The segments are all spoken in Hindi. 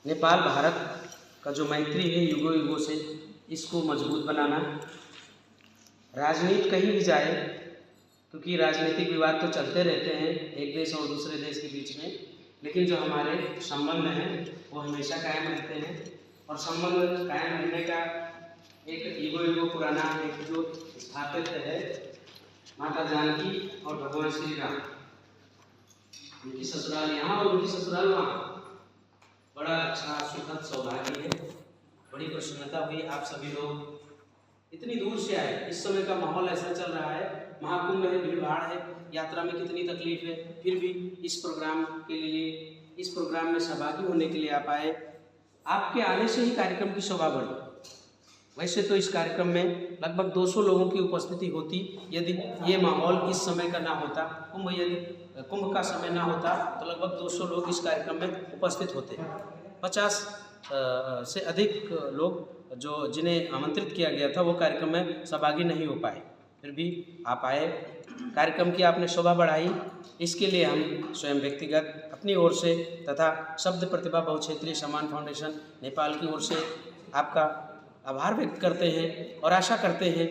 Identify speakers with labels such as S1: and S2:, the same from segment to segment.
S1: नेपाल भारत का जो मैत्री है युगों युगों से, इसको मजबूत बनाना। राजनीति कहीं भी जाए, क्योंकि राजनीतिक विवाद तो चलते रहते हैं एक देश और दूसरे देश के बीच में, लेकिन जो हमारे संबंध हैं वो हमेशा कायम रहते हैं। और संबंध कायम रहने का एक युगों युगों पुराना एक जो स्थापित है माता जानकी और भगवान श्री राम, उनकी ससुराल यहाँ और उनकी ससुराल वहाँ। बड़ा अच्छा सुखद सौभाग्य है, बड़ी प्रसन्नता हुई आप सभी लोग इतनी दूर से आए। इस समय का माहौल ऐसा चल रहा है, महाकुंभ है, भीड़ भाड़ है, यात्रा में कितनी तकलीफ है, फिर भी इस प्रोग्राम के लिए, इस प्रोग्राम में सहभागी होने के लिए आप आए। आपके आने से ही कार्यक्रम की शोभा बढ़ी। वैसे तो इस कार्यक्रम में लगभग 200 लोगों की उपस्थिति होती यदि ये माहौल इस समय का ना होता, कुंभ का समय ना होता तो लगभग 200 लोग इस कार्यक्रम में उपस्थित होते। 50 से अधिक लोग जो जिन्हें आमंत्रित किया गया था वो कार्यक्रम में सहभागी नहीं हो पाए, फिर भी आप आए, कार्यक्रम की आपने शोभा बढ़ाई। इसके लिए हम स्वयं व्यक्तिगत अपनी ओर से तथा शब्द प्रतिभा बहुक्षेत्रीय सम्मान फाउंडेशन नेपाल की ओर से आपका आभार व्यक्त करते हैं और आशा करते हैं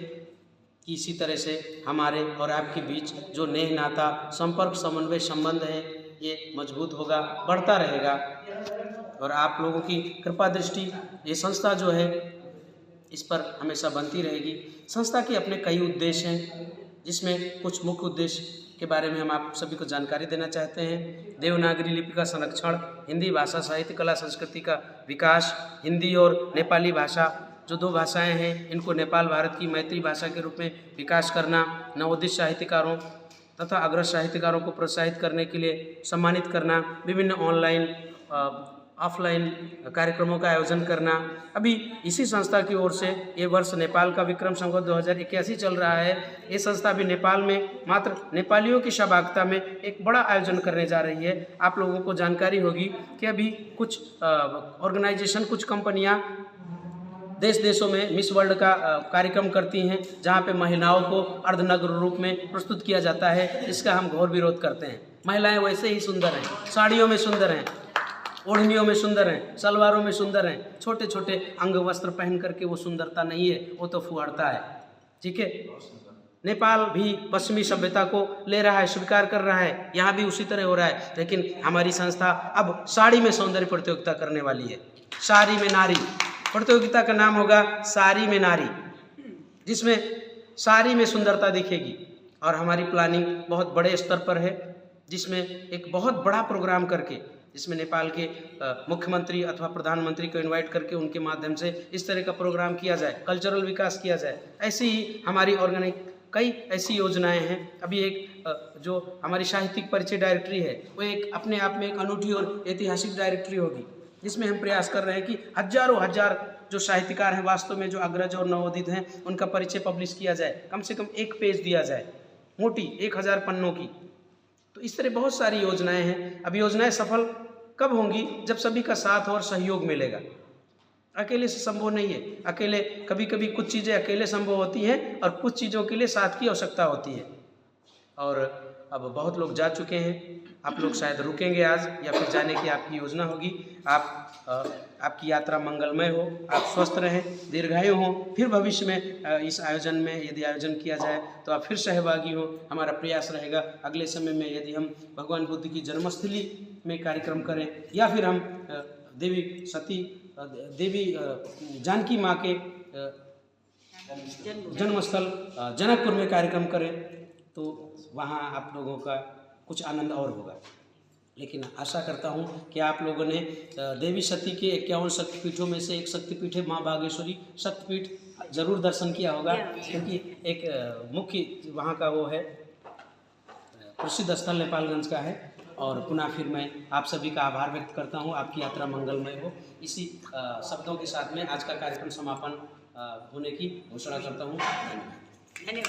S1: कि इसी तरह से हमारे और आपके बीच जो नेह नाता संपर्क समन्वय संबंध है ये मजबूत होगा, बढ़ता रहेगा। और आप लोगों की कृपा दृष्टि ये संस्था जो है इस पर हमेशा बनती रहेगी। संस्था के अपने कई उद्देश्य हैं, जिसमें कुछ मुख्य उद्देश्य के बारे में हम आप सभी को जानकारी देना चाहते हैं। देवनागरी लिपि का संरक्षण, हिंदी भाषा साहित्य कला संस्कृति का विकास, हिंदी और नेपाली भाषा जो दो भाषाएं हैं इनको नेपाल भारत की मैत्री भाषा के रूप में विकास करना, नवोदित साहित्यकारों तथा अग्रज साहित्यकारों को प्रोत्साहित करने के लिए सम्मानित करना, विभिन्न ऑनलाइन ऑफलाइन कार्यक्रमों का आयोजन करना। अभी इसी संस्था की ओर से ये वर्ष नेपाल का विक्रम संवत 2081 चल रहा है। ये संस्था भी नेपाल में मात्र नेपालियों की सहभागिता में एक बड़ा आयोजन करने जा रही है। आप लोगों को जानकारी होगी कि अभी कुछ ऑर्गेनाइजेशन, कुछ कंपनियां देश देशों में मिस वर्ल्ड का कार्यक्रम करती हैं, जहां पे महिलाओं को अर्धनग्न रूप में प्रस्तुत किया जाता है। इसका हम घोर विरोध करते हैं। महिलाएं वैसे ही सुंदर हैं, साड़ियों में सुंदर हैं, ओढ़नियों में सुंदर हैं, सलवारों में सुंदर हैं, छोटे छोटे अंग वस्त्र पहन करके वो सुंदरता नहीं है, वो तो फुहारता है। ठीक है, नेपाल भी पश्चिमी सभ्यता को ले रहा है, स्वीकार कर रहा है, यहाँ भी उसी तरह हो रहा है। लेकिन हमारी संस्था अब साड़ी में सौंदर्य प्रतियोगिता करने वाली है। साड़ी में नारी प्रतियोगिता का नाम होगा साड़ी में नारी, जिसमें साड़ी में सुंदरता दिखेगी। और हमारी प्लानिंग बहुत बड़े स्तर पर है, जिसमें एक बहुत बड़ा प्रोग्राम करके, जिसमें नेपाल के मुख्यमंत्री अथवा प्रधानमंत्री को इनवाइट करके उनके माध्यम से इस तरह का प्रोग्राम किया जाए, कल्चरल विकास किया जाए। ऐसी ही हमारी ऑर्गेनिक कई ऐसी योजनाएं हैं। अभी एक जो हमारी साहित्यिक परिचय डायरेक्टरी है वो एक अपने आप में एक अनूठी और ऐतिहासिक डायरेक्टरी होगी, जिसमें हम प्रयास कर रहे हैं कि हजारों हजार जो साहित्यकार हैं वास्तव में जो अग्रज और नवोदित हैं उनका परिचय पब्लिश किया जाए, कम से कम एक पेज दिया जाए, मोटी 1000 पन्नों की। तो इस तरह बहुत सारी योजनाएं हैं। अब योजनाएं सफल कब होंगी? जब सभी का साथ और सहयोग मिलेगा। अकेले से संभव नहीं है। अकेले कभी कभी कुछ चीज़ें अकेले संभव होती हैं और कुछ चीज़ों के लिए साथ की आवश्यकता होती है। और अब बहुत लोग जा चुके हैं, आप लोग शायद रुकेंगे आज या फिर जाने की आपकी योजना होगी। आपकी यात्रा मंगलमय हो, आप स्वस्थ रहें, दीर्घायु हों, फिर भविष्य में इस आयोजन में यदि आयोजन किया जाए तो आप फिर सहभागी हो। हमारा प्रयास रहेगा अगले समय में यदि हम भगवान बुद्ध की जन्मस्थली में कार्यक्रम करें या फिर हम देवी जानकी माँ के जन्मस्थल जनकपुर में कार्यक्रम करें तो वहाँ आप लोगों का कुछ आनंद और होगा। लेकिन आशा करता हूँ कि आप लोगों ने देवी सती के 51 शक्तिपीठों में से एक शक्तिपीठ है माँ बागेश्वरी शक्तिपीठ जरूर दर्शन किया होगा, क्योंकि एक मुख्य वहाँ का वो है प्रसिद्ध स्थल नेपालगंज का है। और पुनः फिर मैं आप सभी का आभार व्यक्त करता हूँ। आपकी यात्रा मंगलमय हो। इसी शब्दों के साथ में आज का कार्यक्रम समापन होने की घोषणा करता हूँ। धन्यवाद।